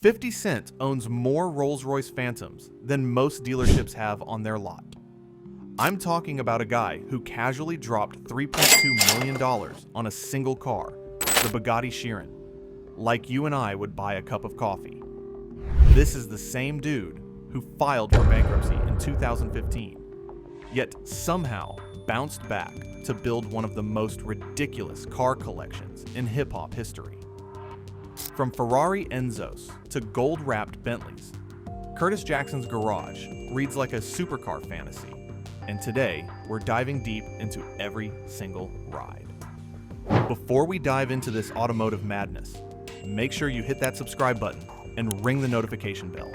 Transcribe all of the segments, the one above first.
50 Cent owns more Rolls-Royce Phantoms than most dealerships have on their lot. I'm talking about a guy who casually dropped $3.2 million on a single car, the Bugatti Chiron, like you and I would buy a cup of coffee. This is the same dude who filed for bankruptcy in 2015, yet somehow bounced back to build one of the most ridiculous car collections in hip-hop history. From Ferrari Enzos to gold-wrapped Bentleys, Curtis Jackson's garage reads like a supercar fantasy. And today, we're diving deep into every single ride. Before we dive into this automotive madness, make sure you hit that subscribe button and ring the notification bell.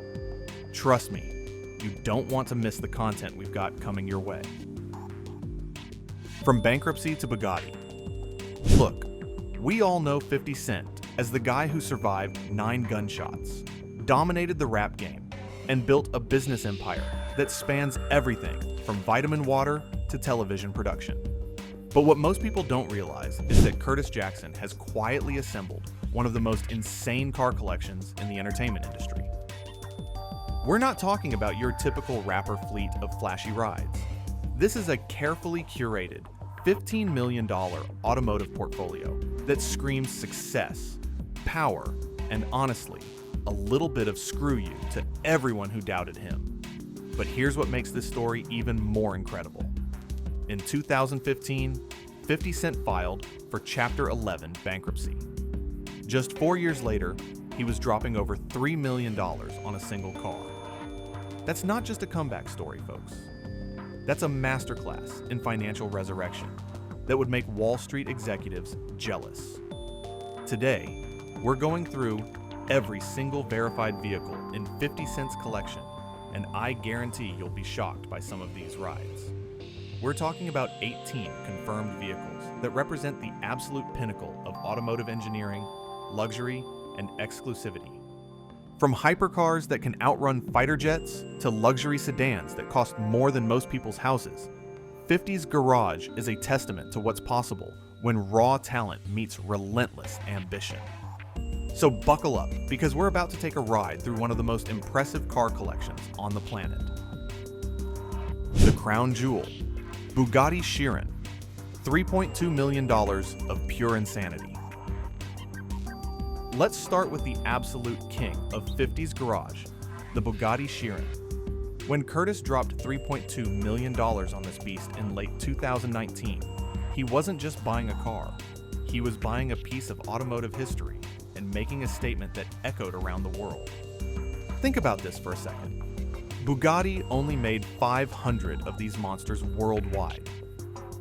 Trust me, you don't want to miss the content we've got coming your way. From bankruptcy to Bugatti. Look, we all know 50 Cent as the guy who survived 9 gunshots, dominated the rap game, and built a business empire that spans everything from vitamin water to television production. But what most people don't realize is that Curtis Jackson has quietly assembled one of the most insane car collections in the entertainment industry. We're not talking about your typical rapper fleet of flashy rides. This is a carefully curated $15 million automotive portfolio that screams success, power, and honestly, a little bit of screw you to everyone who doubted him. But here's what makes this story even more incredible. In 2015, 50 Cent filed for Chapter 11 bankruptcy. Just 4 years later, he was dropping over $3 million on a single car. That's not just a comeback story, folks. That's a masterclass in financial resurrection that would make Wall Street executives jealous. Today, we're going through every single verified vehicle in 50 Cent's collection, and I guarantee you'll be shocked by some of these rides. We're talking about 18 confirmed vehicles that represent the absolute pinnacle of automotive engineering, luxury, and exclusivity. From hypercars that can outrun fighter jets to luxury sedans that cost more than most people's houses, 50's garage is a testament to what's possible when raw talent meets relentless ambition. So buckle up, because we're about to take a ride through one of the most impressive car collections on the planet. The crown jewel, Bugatti Chiron, $3.2 million of pure insanity. Let's start with the absolute king of 50's garage, the Bugatti Chiron. When Curtis dropped $3.2 million on this beast in late 2019, he wasn't just buying a car, he was buying a piece of automotive history and making a statement that echoed around the world. Think about this for a second. Bugatti only made 500 of these monsters worldwide.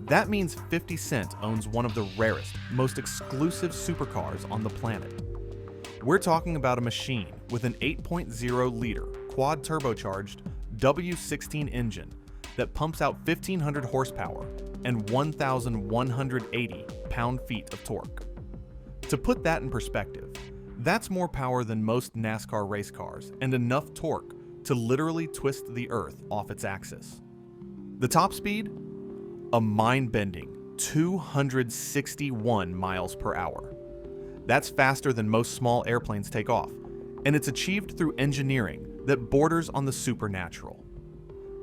That means 50 Cent owns one of the rarest, most exclusive supercars on the planet. We're talking about a machine with an 8.0-liter quad-turbocharged W16 engine that pumps out 1,500 horsepower and 1,180 pound-feet of torque. To put that in perspective, that's more power than most NASCAR race cars and enough torque to literally twist the earth off its axis. The top speed? A mind-bending 261 miles per hour. That's faster than most small airplanes take off, and it's achieved through engineering that borders on the supernatural.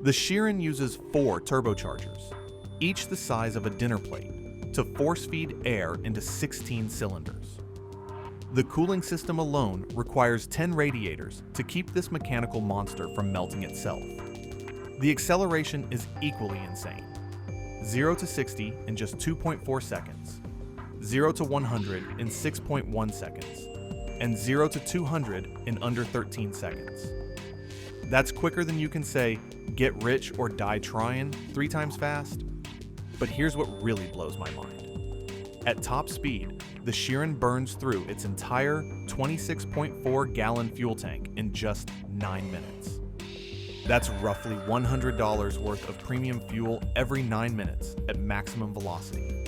The Chiron uses 4 turbochargers, each the size of a dinner plate, to force-feed air into 16 cylinders. The cooling system alone requires 10 radiators to keep this mechanical monster from melting itself. The acceleration is equally insane. 0 to 60 in just 2.4 seconds, 0 to 100 in 6.1 seconds, and 0 to 200 in under 13 seconds. That's quicker than you can say, "Get rich or die trying" 3 times fast. But here's what really blows my mind. At top speed, the Chiron burns through its entire 26.4-gallon fuel tank in just 9 minutes. That's roughly $100 worth of premium fuel every 9 minutes at maximum velocity.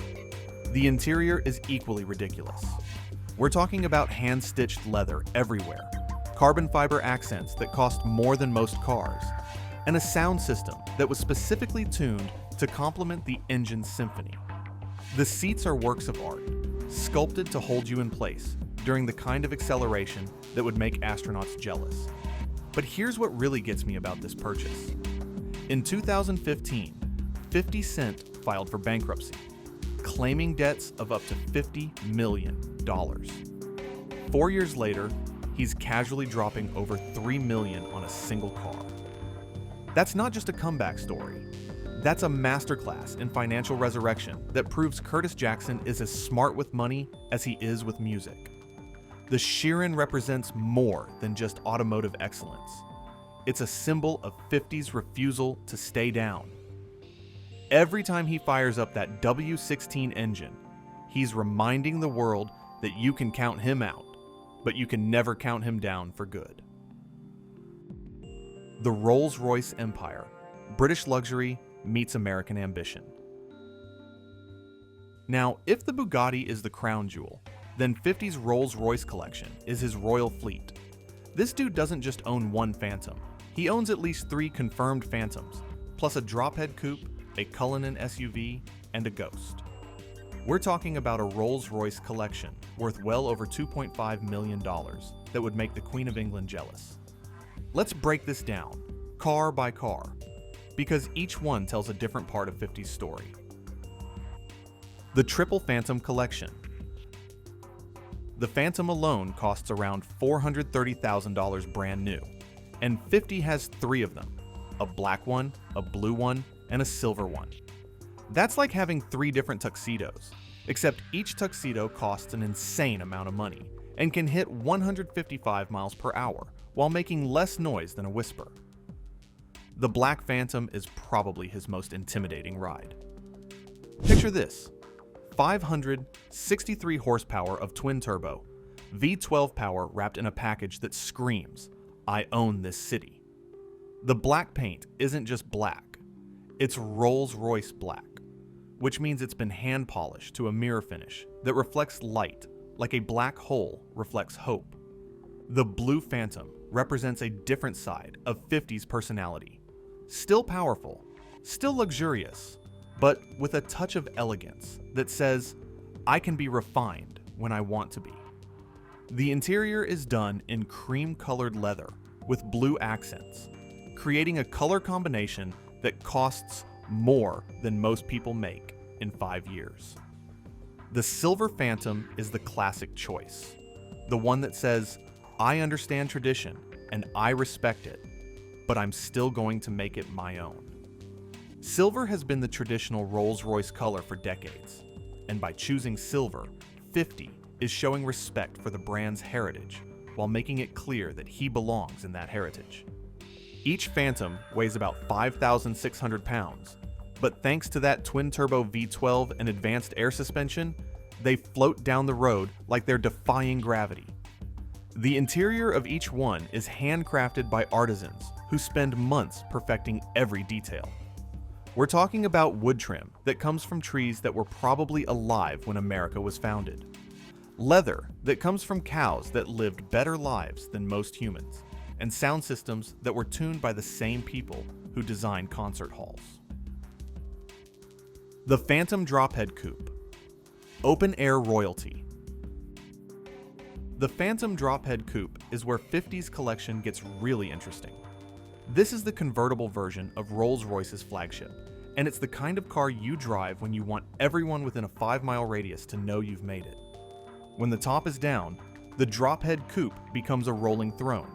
The interior is equally ridiculous. We're talking about hand-stitched leather everywhere, carbon fiber accents that cost more than most cars, and a sound system that was specifically tuned to complement the engine's symphony. The seats are works of art, sculpted to hold you in place, during the kind of acceleration that would make astronauts jealous. But here's what really gets me about this purchase. In 2015, 50 Cent filed for bankruptcy, claiming debts of up to $50 million. 4 years later, he's casually dropping over $3 million on a single car. That's not just a comeback story. That's a masterclass in financial resurrection that proves Curtis Jackson is as smart with money as he is with music. The Chiron represents more than just automotive excellence. It's a symbol of 50's refusal to stay down. Every time he fires up that W16 engine, he's reminding the world that you can count him out, but you can never count him down for good. The Rolls-Royce Empire, British luxury meets American ambition. Now, if the Bugatti is the crown jewel, then 50's Rolls-Royce collection is his royal fleet. This dude doesn't just own one Phantom. He owns at least 3 confirmed Phantoms, plus a drophead coupe, a Cullinan SUV, and a Ghost. We're talking about a Rolls-Royce collection worth well over $2.5 million that would make the Queen of England jealous. Let's break this down, car by car, because each one tells a different part of 50's story. The Triple Phantom Collection. The Phantom alone costs around $430,000 brand new, and 50 has 3 of them, a black one, a blue one, and a silver one. That's like having 3 different tuxedos, except each tuxedo costs an insane amount of money and can hit 155 miles per hour while making less noise than a whisper. The Black Phantom is probably his most intimidating ride. Picture this: 563 horsepower of twin-turbo, V12 power wrapped in a package that screams, "I own this city." The black paint isn't just black, it's Rolls-Royce black, which means it's been hand-polished to a mirror finish that reflects light like a black hole reflects hope. The Blue Phantom represents a different side of 50's personality. Still powerful, still luxurious, but with a touch of elegance that says, I can be refined when I want to be. The interior is done in cream-colored leather with blue accents, creating a color combination that costs more than most people make in 5 years. The Silver Phantom is the classic choice, the one that says, I understand tradition and I respect it, but I'm still going to make it my own. Silver has been the traditional Rolls-Royce color for decades, and by choosing silver, 50 is showing respect for the brand's heritage while making it clear that he belongs in that heritage. Each Phantom weighs about 5,600 pounds, but thanks to that twin-turbo V12 and advanced air suspension, they float down the road like they're defying gravity. The interior of each one is handcrafted by artisans who spend months perfecting every detail. We're talking about wood trim that comes from trees that were probably alive when America was founded. Leather that comes from cows that lived better lives than most humans. And sound systems that were tuned by the same people who designed concert halls. The Phantom Drophead Coupe. Open air royalty. The Phantom Drophead Coupe is where 50's collection gets really interesting. This is the convertible version of Rolls-Royce's flagship, and it's the kind of car you drive when you want everyone within a 5-mile radius to know you've made it. When the top is down, the Drophead Coupe becomes a rolling throne.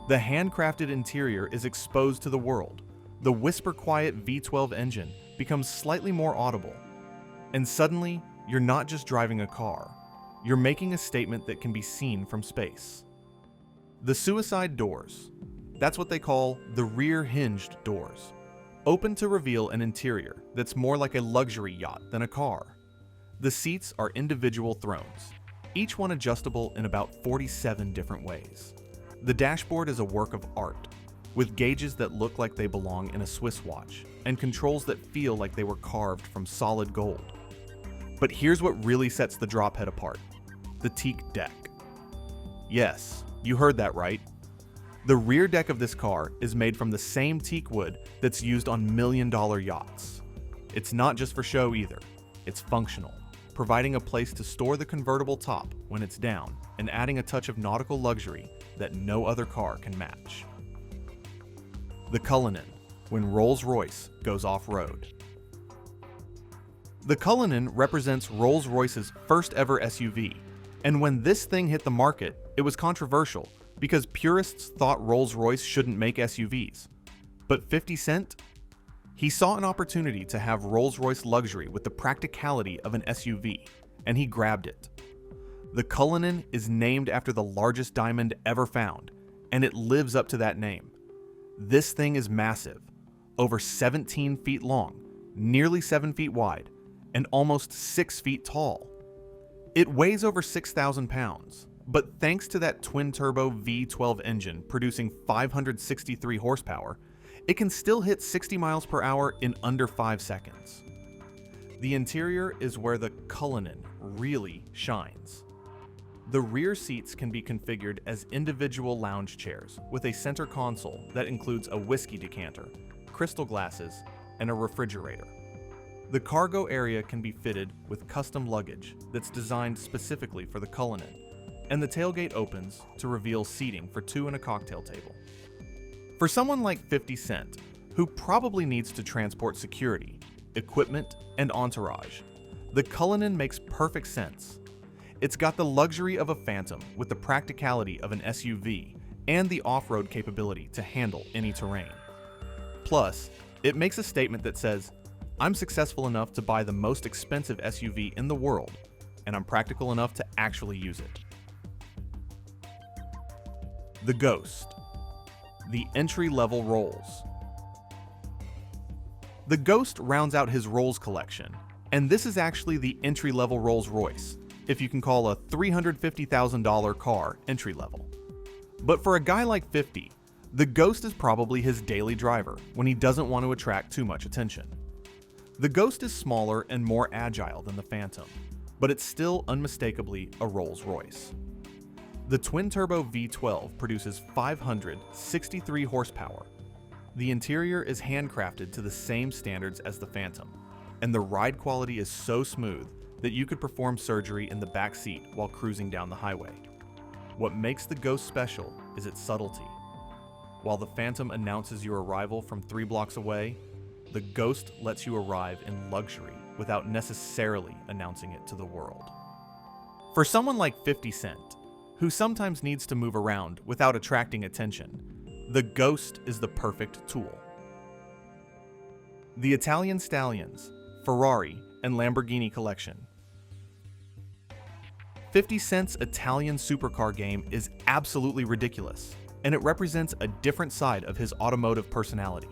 The handcrafted interior is exposed to the world. The whisper-quiet V12 engine becomes slightly more audible. And suddenly, you're not just driving a car. You're making a statement that can be seen from space. The suicide doors. That's what they call the rear-hinged doors. Open to reveal an interior that's more like a luxury yacht than a car. The seats are individual thrones, each one adjustable in about 47 different ways. The dashboard is a work of art, with gauges that look like they belong in a Swiss watch, and controls that feel like they were carved from solid gold. But here's what really sets the drophead apart: the teak deck. Yes, you heard that right. The rear deck of this car is made from the same teak wood that's used on million-dollar yachts. It's not just for show either, it's functional. providing a place to store the convertible top when it's down and adding a touch of nautical luxury that no other car can match. The Cullinan, when Rolls-Royce goes off-road. The Cullinan represents Rolls-Royce's first ever SUV, and when this thing hit the market, it was controversial because purists thought Rolls-Royce shouldn't make SUVs. But 50 Cent? He saw an opportunity to have Rolls-Royce luxury with the practicality of an SUV, and he grabbed it. The Cullinan is named after the largest diamond ever found, and it lives up to that name. This thing is massive, over 17 feet long, nearly 7 feet wide, and almost 6 feet tall. It weighs over 6,000 pounds, but thanks to that twin-turbo V12 engine producing 563 horsepower, it can still hit 60 miles per hour in under 5 seconds. The interior is where the Cullinan really shines. The rear seats can be configured as individual lounge chairs with a center console that includes a whiskey decanter, crystal glasses, and a refrigerator. The cargo area can be fitted with custom luggage that's designed specifically for the Cullinan, and the tailgate opens to reveal seating for 2 and a cocktail table. For someone like 50 Cent, who probably needs to transport security, equipment, and entourage, the Cullinan makes perfect sense. It's got the luxury of a Phantom with the practicality of an SUV and the off-road capability to handle any terrain. Plus, it makes a statement that says, "I'm successful enough to buy the most expensive SUV in the world, and I'm practical enough to actually use it." The Ghost, the entry-level Rolls. The Ghost rounds out his Rolls collection, and this is actually the entry-level Rolls-Royce, if you can call a $350,000 car entry-level. But for a guy like 50, the Ghost is probably his daily driver when he doesn't want to attract too much attention. The Ghost is smaller and more agile than the Phantom, but it's still unmistakably a Rolls-Royce. The twin-turbo V12 produces 563 horsepower. The interior is handcrafted to the same standards as the Phantom, and the ride quality is so smooth that you could perform surgery in the back seat while cruising down the highway. What makes the Ghost special is its subtlety. While the Phantom announces your arrival from 3 blocks away, the Ghost lets you arrive in luxury without necessarily announcing it to the world. For someone like 50 Cent, who sometimes needs to move around without attracting attention, the Ghost is the perfect tool. The Italian Stallions, Ferrari, and Lamborghini collection. 50 Cent's Italian supercar game is absolutely ridiculous, and it represents a different side of his automotive personality.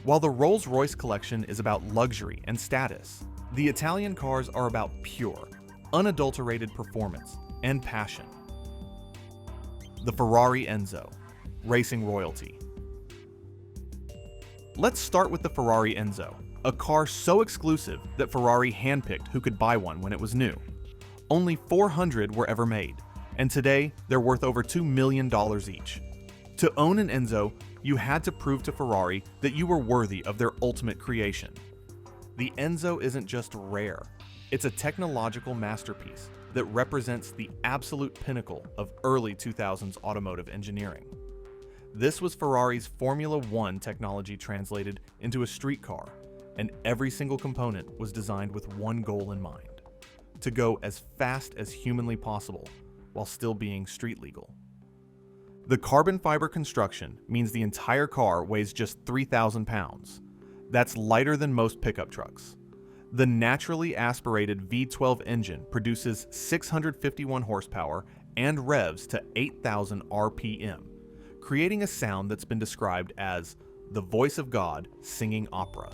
While the Rolls-Royce collection is about luxury and status, the Italian cars are about pure, unadulterated performance and passion. The Ferrari Enzo, racing royalty. Let's start with the Ferrari Enzo, a car so exclusive that Ferrari handpicked who could buy one when it was new. Only 400 were ever made, and today they're worth over $2 million each. To own an Enzo, you had to prove to Ferrari that you were worthy of their ultimate creation. The Enzo isn't just rare, it's a technological masterpiece that represents the absolute pinnacle of early 2000s automotive engineering. This was Ferrari's Formula One technology translated into a street car, and every single component was designed with one goal in mind: to go as fast as humanly possible while still being street legal. The carbon fiber construction means the entire car weighs just 3,000 pounds. That's lighter than most pickup trucks. The naturally aspirated V12 engine produces 651 horsepower and revs to 8,000 RPM, creating a sound that's been described as the voice of God singing opera.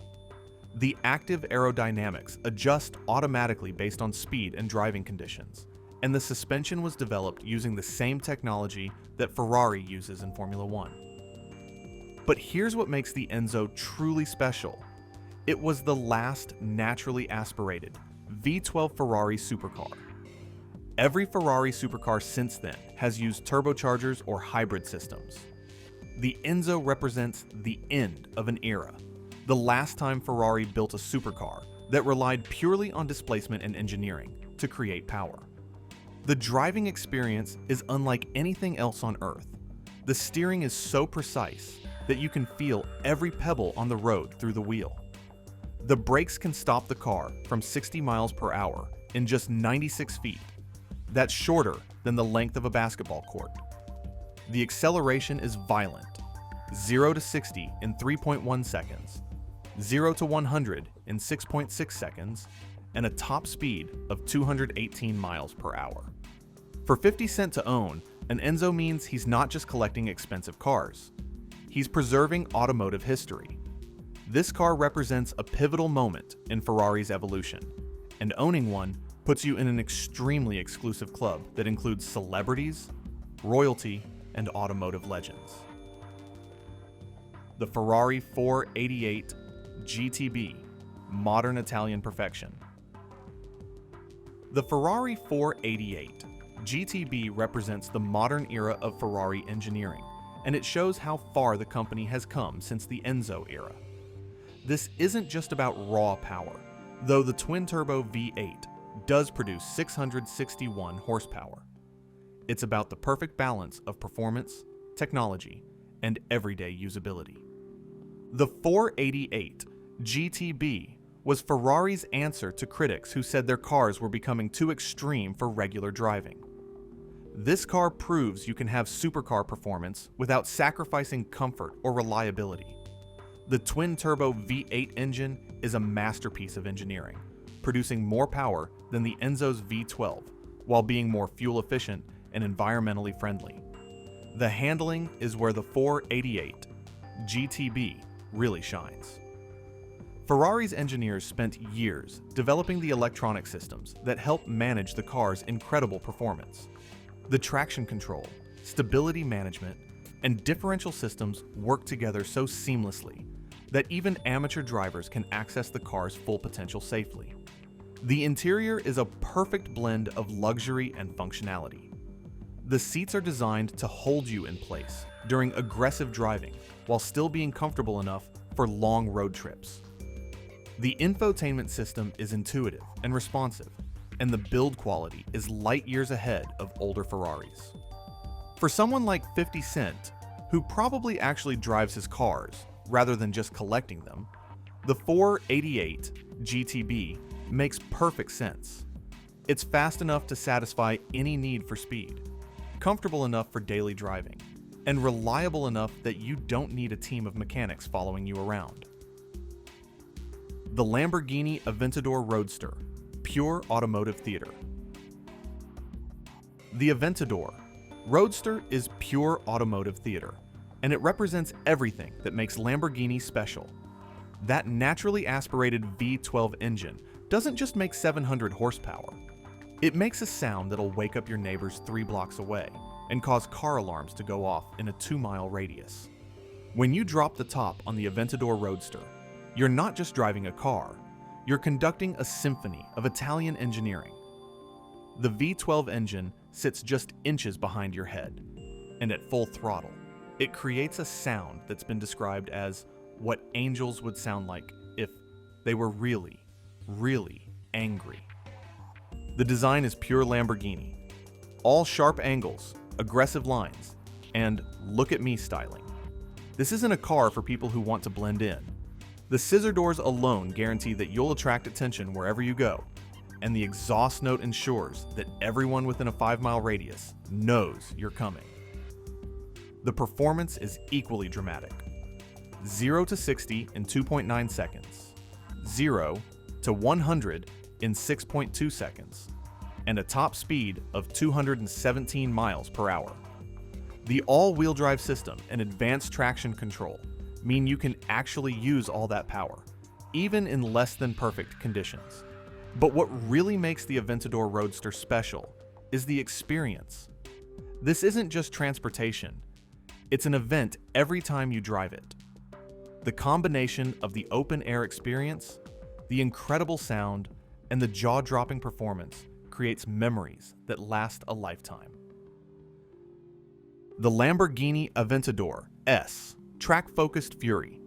The active aerodynamics adjust automatically based on speed and driving conditions, and the suspension was developed using the same technology that Ferrari uses in Formula One. But here's what makes the Enzo truly special. It was the last naturally aspirated V12 Ferrari supercar. Every Ferrari supercar since then has used turbochargers or hybrid systems. The Enzo represents the end of an era. The last time Ferrari built a supercar, that relied purely on displacement and engineering to create power. The driving experience is unlike anything else on Earth. The steering is so precise that you can feel every pebble on the road through the wheel. The brakes can stop the car from 60 miles per hour in just 96 feet. That's shorter than the length of a basketball court. The acceleration is violent, 0 to 60 in 3.1 seconds, 0 to 100 in 6.6 seconds, and a top speed of 218 miles per hour. For 50 Cent to own, an Enzo means he's not just collecting expensive cars. He's preserving automotive history. This car represents a pivotal moment in Ferrari's evolution, and owning one puts you in an extremely exclusive club that includes celebrities, royalty, and automotive legends. The Ferrari 488 GTB, modern Italian perfection. The Ferrari 488 GTB represents the modern era of Ferrari engineering, and it shows how far the company has come since the Enzo era. This isn't just about raw power, though the twin-turbo V8 does produce 661 horsepower. It's about the perfect balance of performance, technology, and everyday usability. The 488 GTB was Ferrari's answer to critics who said their cars were becoming too extreme for regular driving. This car proves you can have supercar performance without sacrificing comfort or reliability. The twin-turbo V8 engine is a masterpiece of engineering, producing more power than the Enzo's V12 while being more fuel-efficient and environmentally friendly. The handling is where the 488 GTB really shines. Ferrari's engineers spent years developing the electronic systems that help manage the car's incredible performance. The traction control, stability management, and differential systems work together so seamlessly that even amateur drivers can access the car's full potential safely. The interior is a perfect blend of luxury and functionality. The seats are designed to hold you in place during aggressive driving while still being comfortable enough for long road trips. The infotainment system is intuitive and responsive, and the build quality is light years ahead of older Ferraris. For someone like 50 Cent, who probably actually drives his cars rather than just collecting them, the 488 GTB makes perfect sense. It's fast enough to satisfy any need for speed, comfortable enough for daily driving, and reliable enough that you don't need a team of mechanics following you around. The Lamborghini Aventador Roadster, pure automotive theater. The Aventador Roadster is pure automotive theater, and it represents everything that makes Lamborghini special. That naturally aspirated V12 engine doesn't just make 700 horsepower. It makes a sound that'll wake up your neighbors 3 blocks away and cause car alarms to go off in a 2-mile radius. When you drop the top on the Aventador Roadster, you're not just driving a car, you're conducting a symphony of Italian engineering. The V12 engine sits just inches behind your head, and at full throttle, it creates a sound that's been described as what angels would sound like if they were really, really angry. The design is pure Lamborghini. All sharp angles, aggressive lines, and look at me styling. This isn't a car for people who want to blend in. The scissor doors alone guarantee that you'll attract attention wherever you go, and the exhaust note ensures that everyone within a 5-mile radius knows you're coming. The performance is equally dramatic. 0 to 60 in 2.9 seconds, 0 to 100 in 6.2 seconds, and a top speed of 217 miles per hour. The all-wheel drive system and advanced traction control mean you can actually use all that power, even in less than perfect conditions. But what really makes the Aventador Roadster special is the experience. This isn't just transportation, it's an event every time you drive it. The combination of the open-air experience, the incredible sound, and the jaw-dropping performance creates memories that last a lifetime. The Lamborghini Aventador S Track-Focused Fury.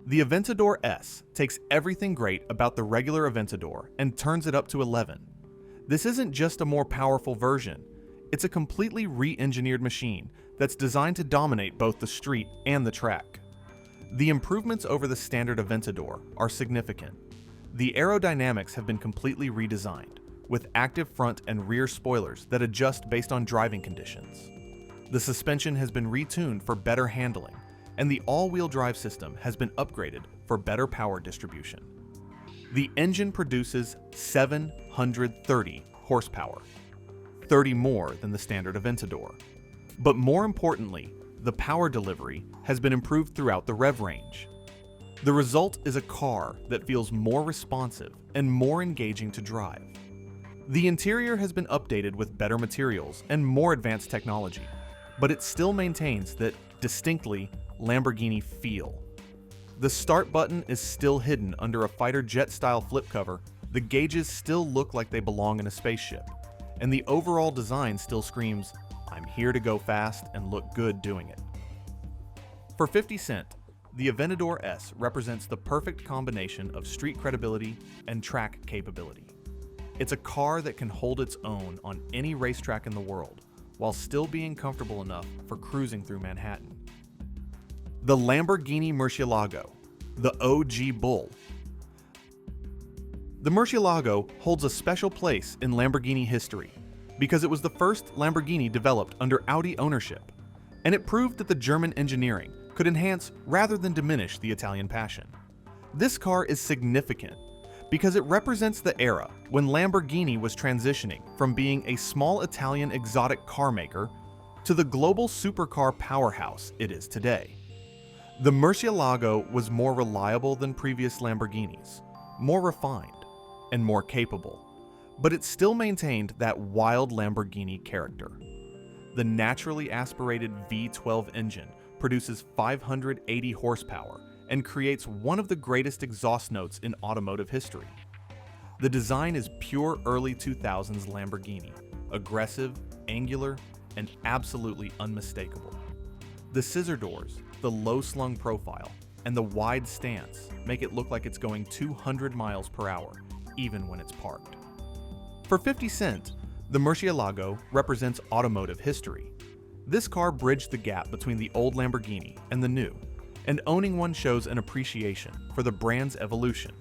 The Aventador S takes everything great about the regular Aventador and turns it up to 11. This isn't just a more powerful version, it's a completely re-engineered machine that's designed to dominate both the street and the track. The improvements over the standard Aventador are significant. The aerodynamics have been completely redesigned, with active front and rear spoilers that adjust based on driving conditions. The suspension has been retuned for better handling, and the all-wheel drive system has been upgraded for better power distribution. The engine produces 730 horsepower, 30 more than the standard Aventador. But more importantly, the power delivery has been improved throughout the rev range. The result is a car that feels more responsive and more engaging to drive. The interior has been updated with better materials and more advanced technology, but it still maintains that distinctly Lamborghini feel. The start button is still hidden under a fighter jet-style flip cover, the gauges still look like they belong in a spaceship, and the overall design still screams, "I'm here to go fast and look good doing it." For 50 Cent, the Aventador S represents the perfect combination of street credibility and track capability. It's a car that can hold its own on any racetrack in the world, while still being comfortable enough for cruising through Manhattan. The Lamborghini Murcielago, the OG Bull. The Murcielago holds a special place in Lamborghini history because it was the first Lamborghini developed under Audi ownership, and it proved that the German engineering could enhance rather than diminish the Italian passion. This car is significant because it represents the era when Lamborghini was transitioning from being a small Italian exotic car maker to the global supercar powerhouse it is today. The Murcielago was more reliable than previous Lamborghinis, more refined, and more capable, but it still maintained that wild Lamborghini character. The naturally aspirated V12 engine produces 580 horsepower and creates one of the greatest exhaust notes in automotive history. The design is pure early 2000s Lamborghini, aggressive, angular, and absolutely unmistakable. The scissor doors, the low-slung profile, and the wide stance make it look like it's going 200 miles per hour, even when it's parked. For 50 Cent, the Murcielago represents automotive history. This car bridged the gap between the old Lamborghini and the new, and owning one shows an appreciation for the brand's evolution.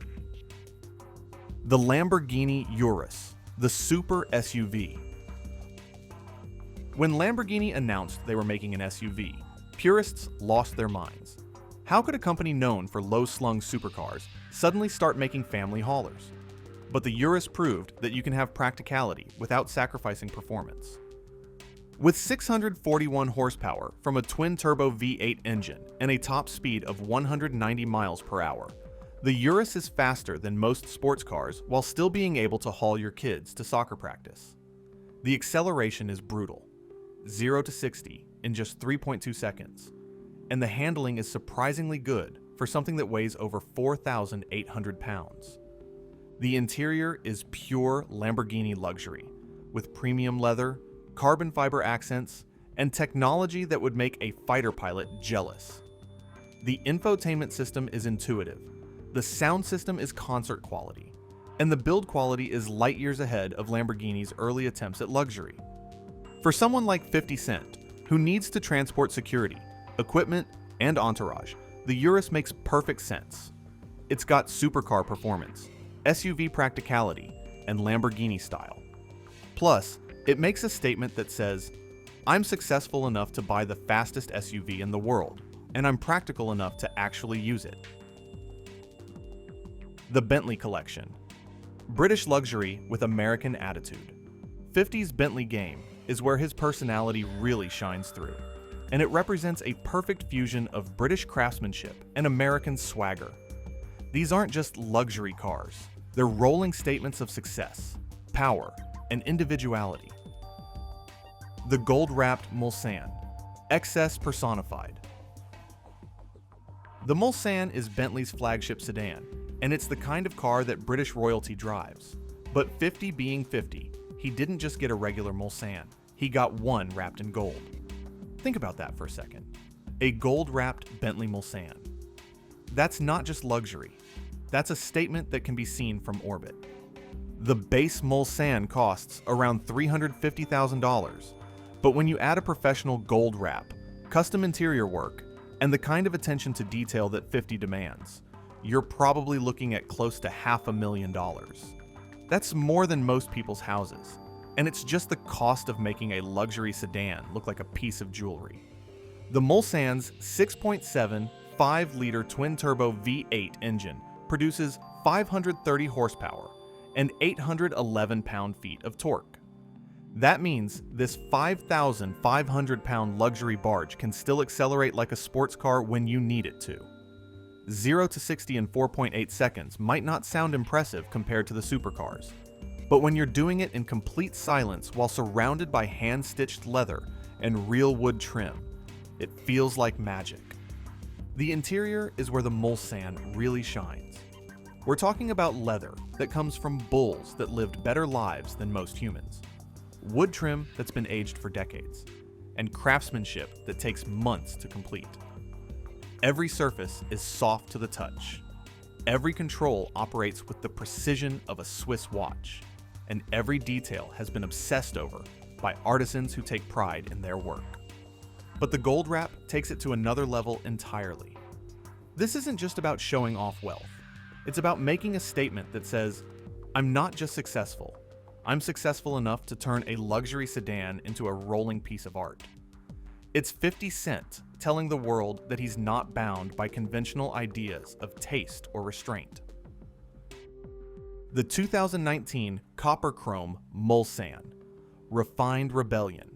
The Lamborghini Urus, the super SUV. When Lamborghini announced they were making an SUV, purists lost their minds. How could a company known for low-slung supercars suddenly start making family haulers? But the Urus proved that you can have practicality without sacrificing performance. With 641 horsepower from a twin-turbo V8 engine and a top speed of 190 miles per hour, the Urus is faster than most sports cars while still being able to haul your kids to soccer practice. The acceleration is brutal, 0 to 60 in just 3.2 seconds, and the handling is surprisingly good for something that weighs over 4,800 pounds. The interior is pure Lamborghini luxury, with premium leather, carbon fiber accents, and technology that would make a fighter pilot jealous. The infotainment system is intuitive, the sound system is concert quality, and the build quality is light years ahead of Lamborghini's early attempts at luxury. For someone like 50 Cent, who needs to transport security, equipment, and entourage, the Urus makes perfect sense. It's got supercar performance, SUV practicality, and Lamborghini style. Plus, it makes a statement that says, "I'm successful enough to buy the fastest SUV in the world, and I'm practical enough to actually use it." The Bentley Collection. British luxury with American attitude. 50's Bentley game is where his personality really shines through, and it represents a perfect fusion of British craftsmanship and American swagger. These aren't just luxury cars, they're rolling statements of success, power, and individuality. The gold-wrapped Mulsanne, excess personified. The Mulsanne is Bentley's flagship sedan, and it's the kind of car that British royalty drives. But 50 being 50, he didn't just get a regular Mulsanne, he got one wrapped in gold. Think about that for a second. A gold-wrapped Bentley Mulsanne. That's not just luxury. That's a statement that can be seen from orbit. The base Mulsanne costs around $350,000, but when you add a professional gold wrap, custom interior work, and the kind of attention to detail that 50 demands, you're probably looking at close to $500,000. That's more than most people's houses, and it's just the cost of making a luxury sedan look like a piece of jewelry. The Mulsanne's 6.7 5-liter twin-turbo V8 engine produces 530 horsepower and 811 pound-feet of torque. That means this 5,500-pound luxury barge can still accelerate like a sports car when you need it to. 0 to 60 in 4.8 seconds might not sound impressive compared to the supercars, but when you're doing it in complete silence while surrounded by hand-stitched leather and real wood trim, it feels like magic. The interior is where the Mulsanne really shines. We're talking about leather that comes from bulls that lived better lives than most humans, wood trim that's been aged for decades, and craftsmanship that takes months to complete. Every surface is soft to the touch. Every control operates with the precision of a Swiss watch, and every detail has been obsessed over by artisans who take pride in their work. But the gold wrap takes it to another level entirely. This isn't just about showing off wealth. It's about making a statement that says, I'm not just successful, I'm successful enough to turn a luxury sedan into a rolling piece of art. It's 50 Cent telling the world that he's not bound by conventional ideas of taste or restraint. The 2019 Copper Chrome Mulsanne, Refined Rebellion.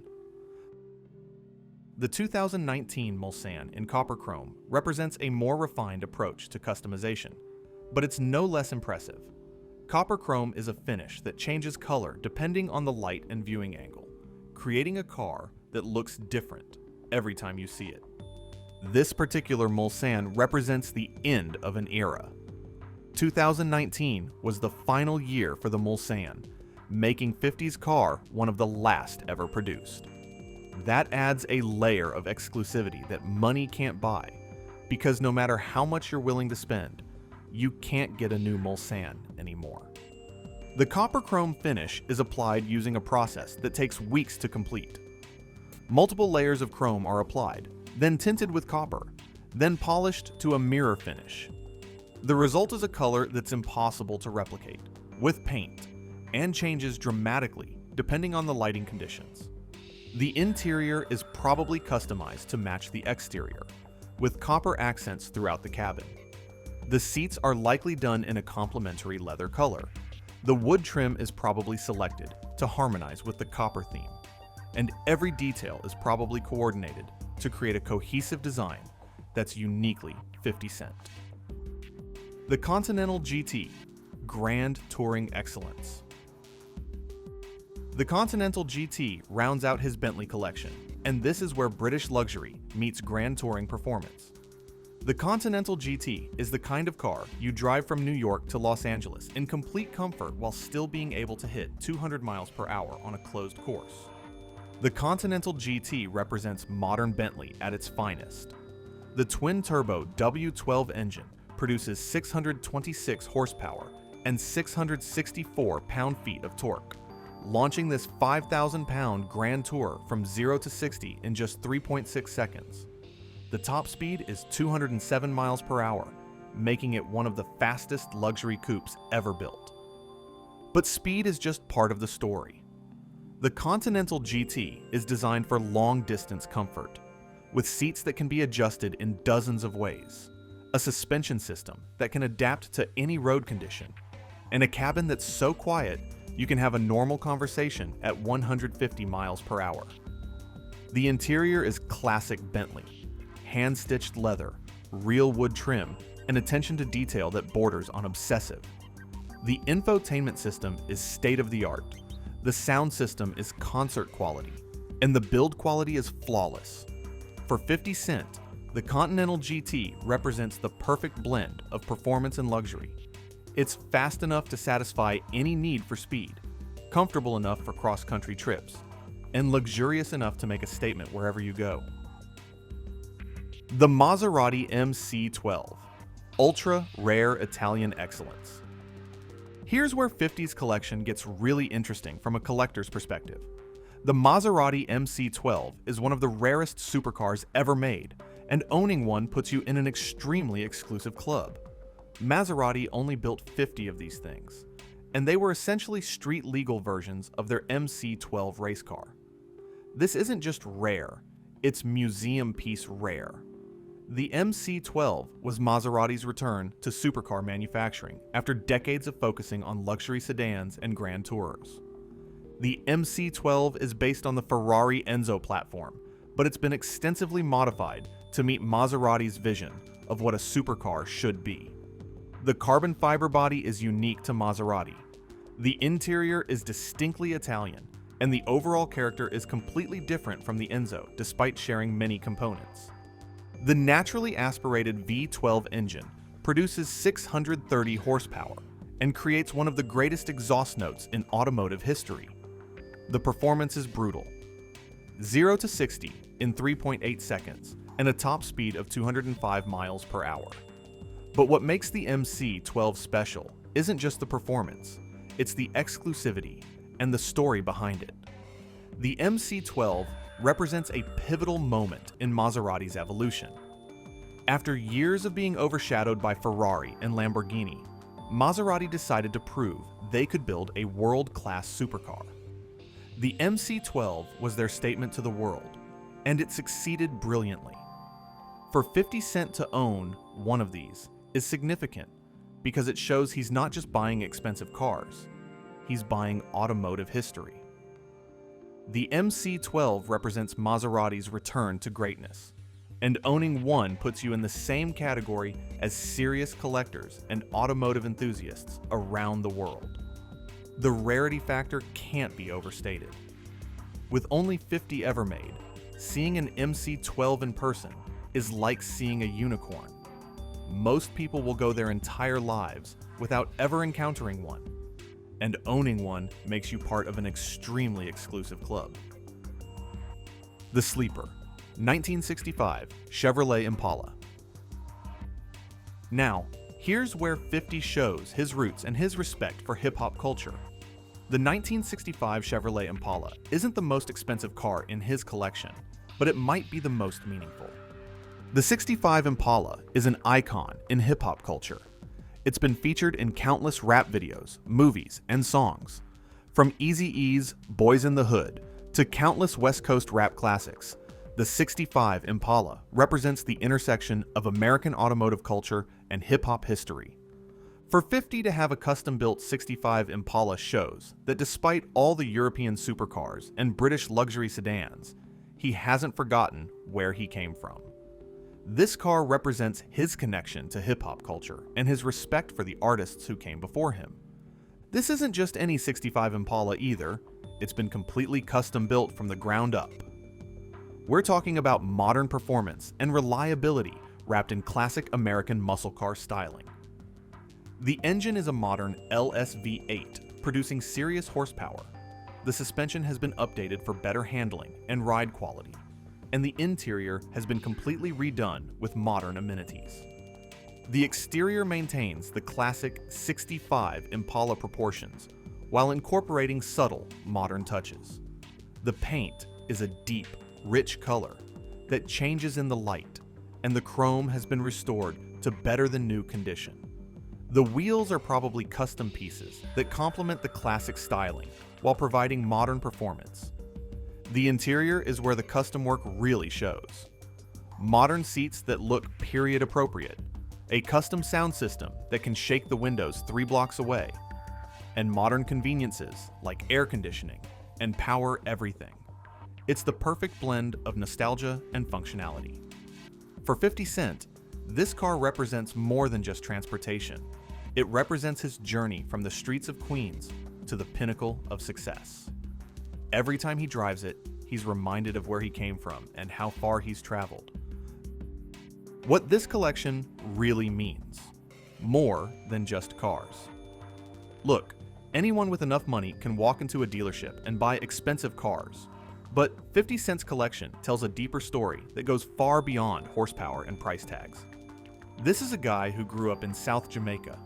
The 2019 Mulsanne in copper chrome represents a more refined approach to customization, but it's no less impressive. Copper chrome is a finish that changes color depending on the light and viewing angle, creating a car that looks different every time you see it. This particular Mulsanne represents the end of an era. 2019 was the final year for the Mulsanne, making 50's car one of the last ever produced. That adds a layer of exclusivity that money can't buy, because no matter how much you're willing to spend, you can't get a new Mulsanne anymore. The copper chrome finish is applied using a process that takes weeks to complete. Multiple layers of chrome are applied, then tinted with copper, then polished to a mirror finish. The result is a color that's impossible to replicate, with paint, and changes dramatically depending on the lighting conditions. The interior is probably customized to match the exterior, with copper accents throughout the cabin. The seats are likely done in a complementary leather color. The wood trim is probably selected to harmonize with the copper theme, and every detail is probably coordinated to create a cohesive design that's uniquely 50 Cent. The Continental GT, Grand Touring Excellence. The Continental GT rounds out his Bentley collection, and this is where British luxury meets grand touring performance. The Continental GT is the kind of car you drive from New York to Los Angeles in complete comfort while still being able to hit 200 miles per hour on a closed course. The Continental GT represents modern Bentley at its finest. The twin-turbo W12 engine produces 626 horsepower and 664 pound-feet of torque, launching this 5,000-pound Grand Tour from 0 to 60 in just 3.6 seconds. The top speed is 207 miles per hour, making it one of the fastest luxury coupes ever built. But speed is just part of the story. The Continental GT is designed for long-distance comfort, with seats that can be adjusted in dozens of ways, a suspension system that can adapt to any road condition, and a cabin that's so quiet you can have a normal conversation at 150 miles per hour. The interior is classic Bentley, hand-stitched leather, real wood trim, and attention to detail that borders on obsessive. The infotainment system is state-of-the-art, the sound system is concert quality, and the build quality is flawless. For 50 Cent, the Continental GT represents the perfect blend of performance and luxury. It's fast enough to satisfy any need for speed, comfortable enough for cross-country trips, and luxurious enough to make a statement wherever you go. The Maserati MC12, ultra rare Italian excellence. Here's where 50's collection gets really interesting from a collector's perspective. The Maserati MC12 is one of the rarest supercars ever made, and owning one puts you in an extremely exclusive club. Maserati only built 50 of these things, and they were essentially street-legal versions of their MC12 race car. This isn't just rare, it's museum piece rare. The MC12 was Maserati's return to supercar manufacturing after decades of focusing on luxury sedans and grand tourers. The MC12 is based on the Ferrari Enzo platform, but it's been extensively modified to meet Maserati's vision of what a supercar should be. The carbon fiber body is unique to Maserati. The interior is distinctly Italian, and the overall character is completely different from the Enzo, despite sharing many components. The naturally aspirated V12 engine produces 630 horsepower and creates one of the greatest exhaust notes in automotive history. The performance is brutal. 0 to 60 in 3.8 seconds and a top speed of 205 miles per hour. But what makes the MC12 special isn't just the performance, it's the exclusivity and the story behind it. The MC12 represents a pivotal moment in Maserati's evolution. After years of being overshadowed by Ferrari and Lamborghini, Maserati decided to prove they could build a world-class supercar. The MC12 was their statement to the world, and it succeeded brilliantly. For 50 Cent to own one of these is significant because it shows he's not just buying expensive cars, he's buying automotive history. The MC12 represents Maserati's return to greatness, and owning one puts you in the same category as serious collectors and automotive enthusiasts around the world. The rarity factor can't be overstated. With only 50 ever made, seeing an MC12 in person is like seeing a unicorn. Most people will go their entire lives without ever encountering one, and owning one makes you part of an extremely exclusive club. The Sleeper, 1965 Chevrolet Impala. Now, here's where 50 shows his roots and his respect for hip-hop culture. The 1965 Chevrolet Impala isn't the most expensive car in his collection, but it might be the most meaningful. The 65 Impala is an icon in hip-hop culture. It's been featured in countless rap videos, movies, and songs. From Eazy-E's Boys in the Hood to countless West Coast rap classics, the 65 Impala represents the intersection of American automotive culture and hip-hop history. For 50 to have a custom-built 65 Impala shows that despite all the European supercars and British luxury sedans, he hasn't forgotten where he came from. This car represents his connection to hip-hop culture and his respect for the artists who came before him. This isn't just any 65 Impala either, it's been completely custom-built from the ground up. We're talking about modern performance and reliability wrapped in classic American muscle car styling. The engine is a modern LSV8, producing serious horsepower. The suspension has been updated for better handling and ride quality, and the interior has been completely redone with modern amenities. The exterior maintains the classic 65 Impala proportions while incorporating subtle modern touches. The paint is a deep, rich color that changes in the light, and the chrome has been restored to better than new condition. The wheels are probably custom pieces that complement the classic styling while providing modern performance. The interior is where the custom work really shows. Modern seats that look period appropriate, a custom sound system that can shake the windows 3 blocks away, and modern conveniences like air conditioning and power everything. It's the perfect blend of nostalgia and functionality. For 50 Cent, this car represents more than just transportation. It represents his journey from the streets of Queens to the pinnacle of success. Every time he drives it, he's reminded of where he came from and how far he's traveled. What this collection really means, more than just cars. Look, anyone with enough money can walk into a dealership and buy expensive cars, but 50 Cent's collection tells a deeper story that goes far beyond horsepower and price tags. This is a guy who grew up in South Jamaica,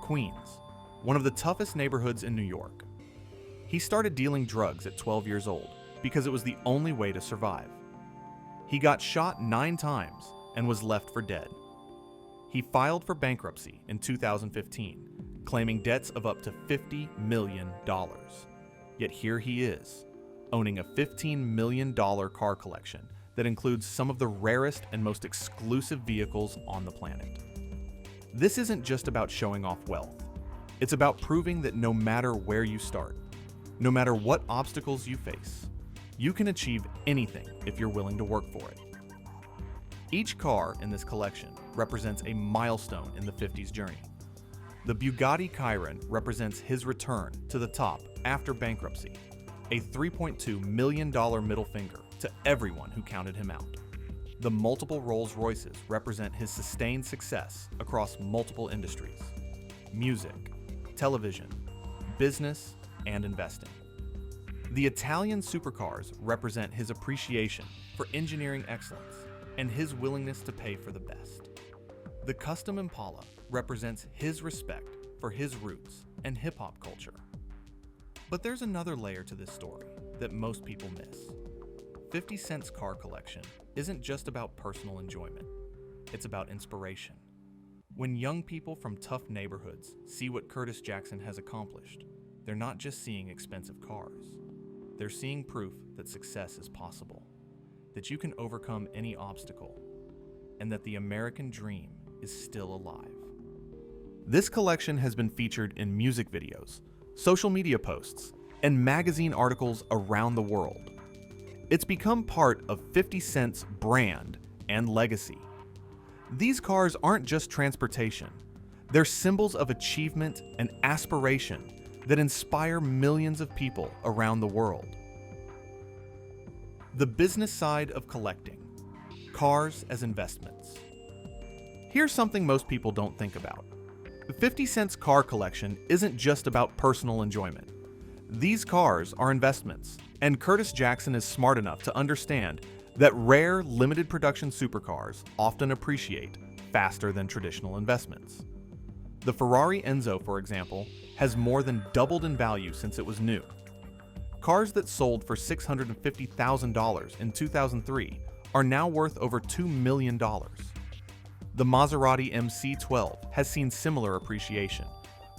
Queens, one of the toughest neighborhoods in New York. He started dealing drugs at 12 years old because it was the only way to survive. He got shot 9 times and was left for dead. He filed for bankruptcy in 2015, claiming debts of up to $50 million. Yet here he is, owning a $15 million car collection that includes some of the rarest and most exclusive vehicles on the planet. This isn't just about showing off wealth. It's about proving that no matter where you start, no matter what obstacles you face, you can achieve anything if you're willing to work for it. Each car in this collection represents a milestone in the 50s journey. The Bugatti Chiron represents his return to the top after bankruptcy, a $3.2 million middle finger to everyone who counted him out. The multiple Rolls-Royces represent his sustained success across multiple industries: music, television, business, and investing. The Italian supercars represent his appreciation for engineering excellence and his willingness to pay for the best. The custom Impala represents his respect for his roots and hip-hop culture. But there's another layer to this story that most people miss. 50 Cent's car collection isn't just about personal enjoyment. It's about inspiration. When young people from tough neighborhoods see what Curtis Jackson has accomplished, they're not just seeing expensive cars. They're seeing proof that success is possible, that you can overcome any obstacle, and that the American dream is still alive. This collection has been featured in music videos, social media posts, and magazine articles around the world. It's become part of 50 Cent's brand and legacy. These cars aren't just transportation. They're symbols of achievement and aspiration that inspire millions of people around the world. The business side of collecting: cars as investments. Here's something most people don't think about. The 50 Cent's car collection isn't just about personal enjoyment. These cars are investments, and Curtis Jackson is smart enough to understand that rare, limited production supercars often appreciate faster than traditional investments. The Ferrari Enzo, for example, has more than doubled in value since it was new. Cars that sold for $650,000 in 2003 are now worth over $2 million. The Maserati MC12 has seen similar appreciation,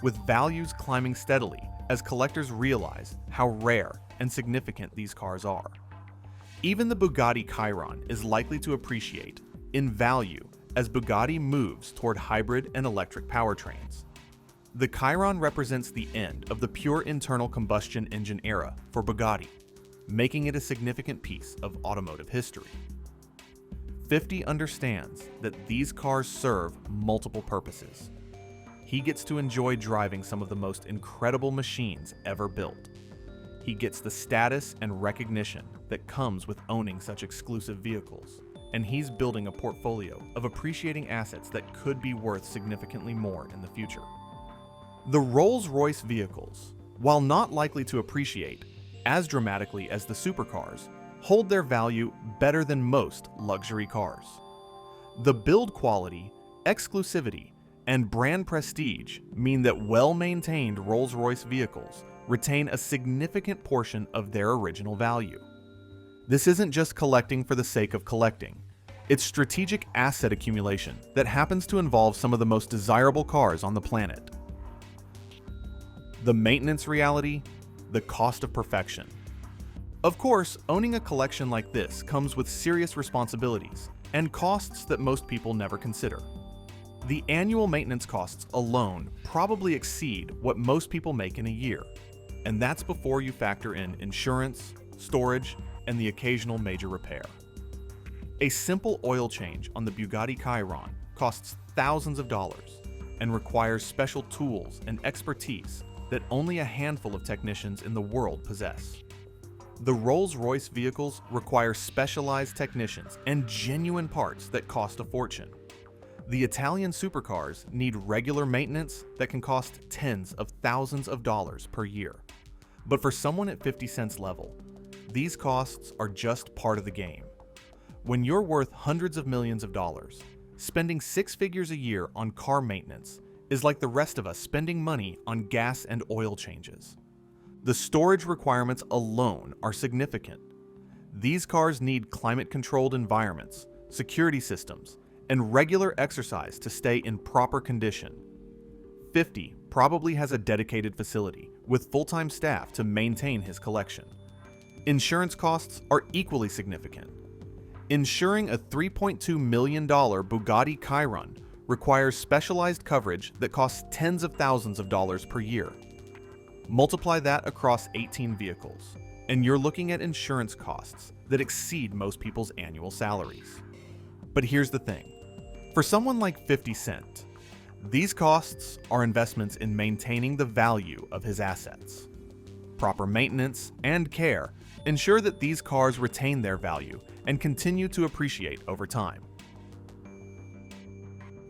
with values climbing steadily as collectors realize how rare and significant these cars are. Even the Bugatti Chiron is likely to appreciate in value as Bugatti moves toward hybrid and electric powertrains. The Chiron represents the end of the pure internal combustion engine era for Bugatti, making it a significant piece of automotive history. 50 understands that these cars serve multiple purposes. He gets to enjoy driving some of the most incredible machines ever built. He gets the status and recognition that comes with owning such exclusive vehicles, and he's building a portfolio of appreciating assets that could be worth significantly more in the future. The Rolls-Royce vehicles, while not likely to appreciate as dramatically as the supercars, hold their value better than most luxury cars. The build quality, exclusivity, and brand prestige mean that well-maintained Rolls-Royce vehicles retain a significant portion of their original value. This isn't just collecting for the sake of collecting. It's strategic asset accumulation that happens to involve some of the most desirable cars on the planet. The maintenance reality, the cost of perfection. Of course, owning a collection like this comes with serious responsibilities and costs that most people never consider. The annual maintenance costs alone probably exceed what most people make in a year, and that's before you factor in insurance, storage, and the occasional major repair. A simple oil change on the Bugatti Chiron costs thousands of dollars and requires special tools and expertise that only a handful of technicians in the world possess. The Rolls-Royce vehicles require specialized technicians and genuine parts that cost a fortune. The Italian supercars need regular maintenance that can cost tens of thousands of dollars per year. But for someone at 50 Cent's level, these costs are just part of the game. When you're worth hundreds of millions of dollars, spending six figures a year on car maintenance is like the rest of us spending money on gas and oil changes. The storage requirements alone are significant. These cars need climate-controlled environments, security systems, and regular exercise to stay in proper condition. 50 probably has a dedicated facility with full-time staff to maintain his collection. Insurance costs are equally significant. Insuring a $3.2 million Bugatti Chiron requires specialized coverage that costs tens of thousands of dollars per year. Multiply that across 18 vehicles, and you're looking at insurance costs that exceed most people's annual salaries. But here's the thing. For someone like 50 Cent, these costs are investments in maintaining the value of his assets. Proper maintenance and care ensure that these cars retain their value and continue to appreciate over time.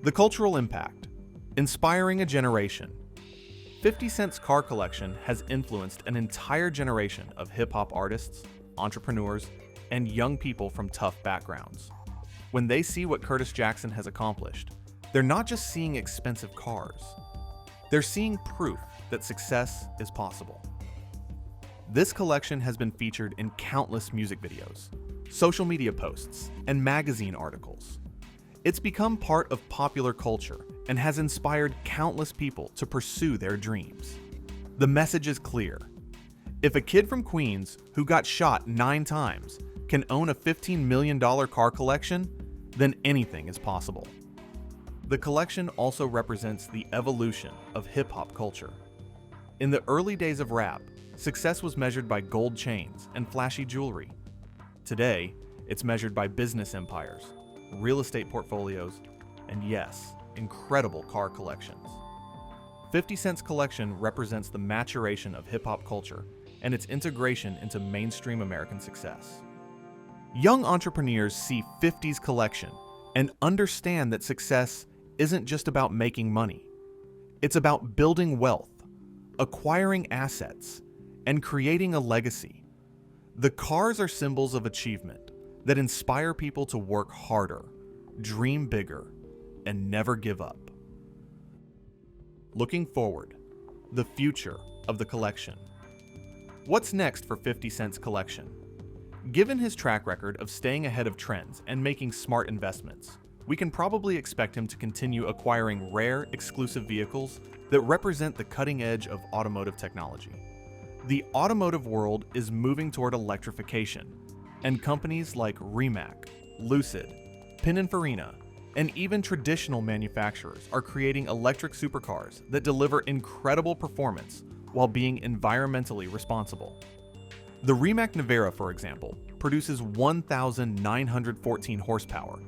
The cultural impact. Inspiring a generation. 50 Cent's car collection has influenced an entire generation of hip-hop artists, entrepreneurs, and young people from tough backgrounds. When they see what Curtis Jackson has accomplished, they're not just seeing expensive cars. They're seeing proof that success is possible. This collection has been featured in countless music videos, social media posts, and magazine articles. It's become part of popular culture and has inspired countless people to pursue their dreams. The message is clear. If a kid from Queens who got shot 9 times can own a $15 million car collection, then anything is possible. The collection also represents the evolution of hip-hop culture. In the early days of rap, success was measured by gold chains and flashy jewelry. Today, it's measured by business empires, real estate portfolios, and yes, incredible car collections. 50 Cent's collection represents the maturation of hip-hop culture and its integration into mainstream American success. Young entrepreneurs see 50's collection and understand that success isn't just about making money. It's about building wealth, acquiring assets, and creating a legacy. The cars are symbols of achievement that inspire people to work harder, dream bigger, and never give up. Looking forward, the future of the collection. What's next for 50 Cent's collection? Given his track record of staying ahead of trends and making smart investments, we can probably expect him to continue acquiring rare, exclusive vehicles that represent the cutting edge of automotive technology. The automotive world is moving toward electrification, and companies like Rimac, Lucid, Pininfarina, and even traditional manufacturers are creating electric supercars that deliver incredible performance while being environmentally responsible. The Rimac Nevera, for example, produces 1,914 horsepower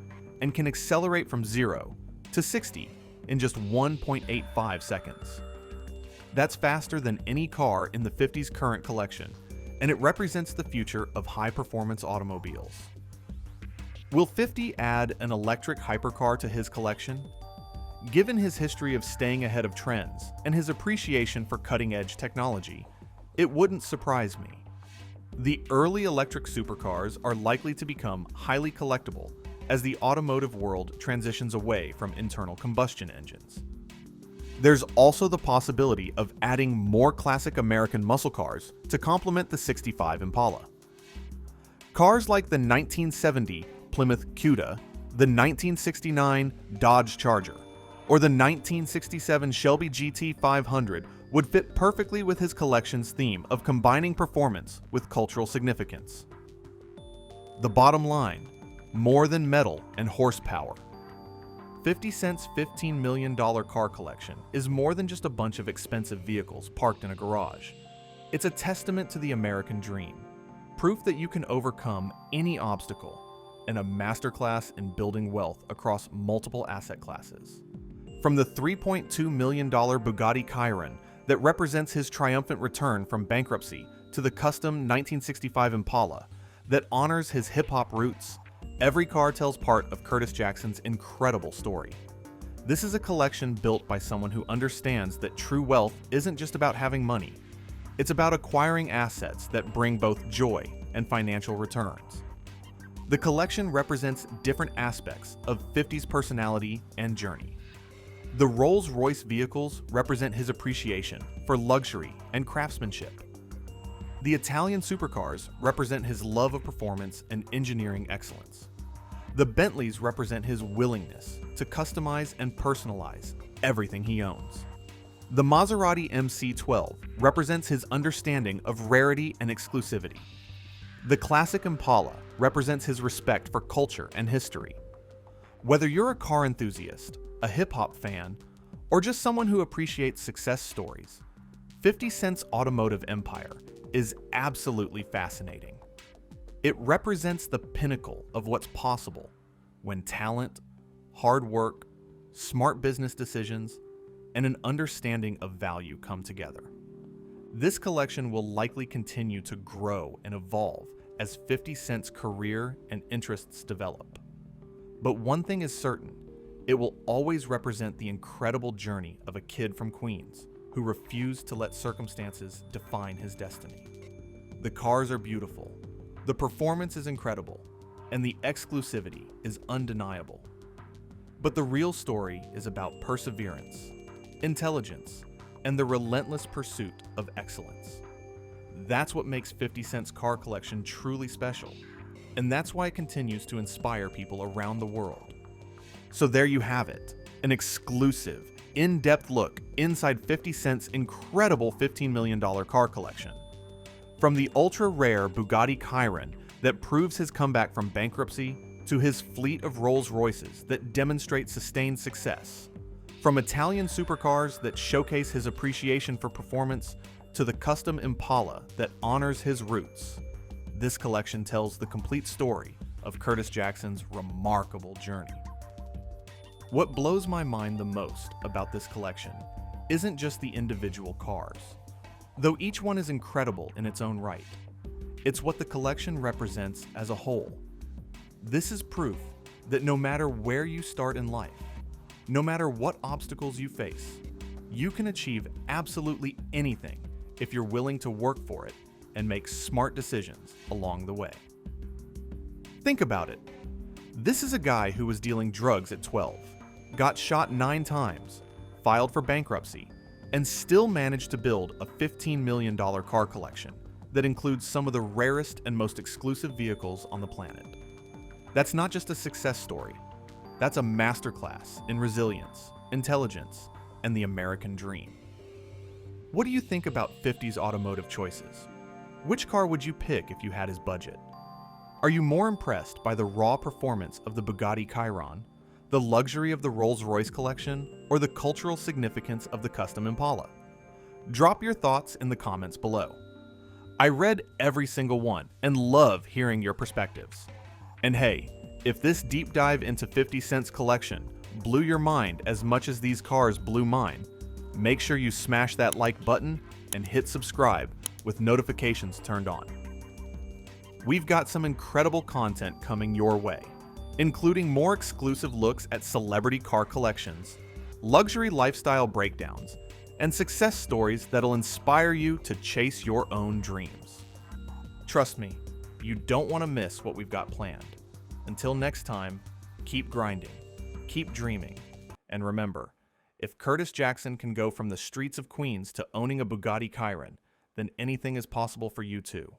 and can accelerate from 0 to 60 in just 1.85 seconds. That's faster than any car in the 50's current collection, and it represents the future of high-performance automobiles. Will 50 add an electric hypercar to his collection? Given his history of staying ahead of trends and his appreciation for cutting-edge technology, it wouldn't surprise me. The early electric supercars are likely to become highly collectible as the automotive world transitions away from internal combustion engines. There's also the possibility of adding more classic American muscle cars to complement the '65 Impala. Cars like the 1970 Plymouth Cuda, the 1969 Dodge Charger, or the 1967 Shelby GT 500 would fit perfectly with his collection's theme of combining performance with cultural significance. The bottom line, more than metal and horsepower. 50 Cent's $15 million car collection is more than just a bunch of expensive vehicles parked in a garage. It's a testament to the American dream, proof that you can overcome any obstacle, and a masterclass in building wealth across multiple asset classes. From the $3.2 million Bugatti Chiron that represents his triumphant return from bankruptcy to the custom 1965 Impala that honors his hip-hop roots, every car tells part of Curtis Jackson's incredible story. This is a collection built by someone who understands that true wealth isn't just about having money. It's about acquiring assets that bring both joy and financial returns. The collection represents different aspects of 50's personality and journey. The Rolls-Royce vehicles represent his appreciation for luxury and craftsmanship. The Italian supercars represent his love of performance and engineering excellence. The Bentleys represent his willingness to customize and personalize everything he owns. The Maserati MC12 represents his understanding of rarity and exclusivity. The classic Impala represents his respect for culture and history. Whether you're a car enthusiast, a hip-hop fan, or just someone who appreciates success stories, 50 Cent's automotive empire is absolutely fascinating. It represents the pinnacle of what's possible when talent, hard work, smart business decisions, and an understanding of value come together. This collection will likely continue to grow and evolve as 50 Cent's career and interests develop. But one thing is certain, it will always represent the incredible journey of a kid from Queens who refused to let circumstances define his destiny. The cars are beautiful, the performance is incredible, and the exclusivity is undeniable. But the real story is about perseverance, intelligence, and the relentless pursuit of excellence. That's what makes 50 Cent's car collection truly special, and that's why it continues to inspire people around the world. So there you have it, an exclusive, in-depth look inside 50 Cent's incredible $15 million car collection. From the ultra-rare Bugatti Chiron that proves his comeback from bankruptcy to his fleet of Rolls-Royces that demonstrate sustained success. From Italian supercars that showcase his appreciation for performance to the custom Impala that honors his roots, this collection tells the complete story of Curtis Jackson's remarkable journey. What blows my mind the most about this collection isn't just the individual cars, though each one is incredible in its own right. It's what the collection represents as a whole. This is proof that no matter where you start in life, no matter what obstacles you face, you can achieve absolutely anything if you're willing to work for it and make smart decisions along the way. Think about it. This is a guy who was dealing drugs at 12, got shot 9 times, filed for bankruptcy, and still managed to build a $15 million car collection that includes some of the rarest and most exclusive vehicles on the planet. That's not just a success story. That's a masterclass in resilience, intelligence, and the American dream. What do you think about 50's automotive choices? Which car would you pick if you had his budget? Are you more impressed by the raw performance of the Bugatti Chiron, the luxury of the Rolls-Royce collection, or the cultural significance of the custom Impala? Drop your thoughts in the comments below. I read every single one and love hearing your perspectives. And hey, if this deep dive into 50 Cent's collection blew your mind as much as these cars blew mine, make sure you smash that like button and hit subscribe with notifications turned on. We've got some incredible content coming your way, including more exclusive looks at celebrity car collections, luxury lifestyle breakdowns, and success stories that'll inspire you to chase your own dreams. Trust me, you don't want to miss what we've got planned. Until next time, keep grinding, keep dreaming, and remember, if Curtis Jackson can go from the streets of Queens to owning a Bugatti Chiron, then anything is possible for you too.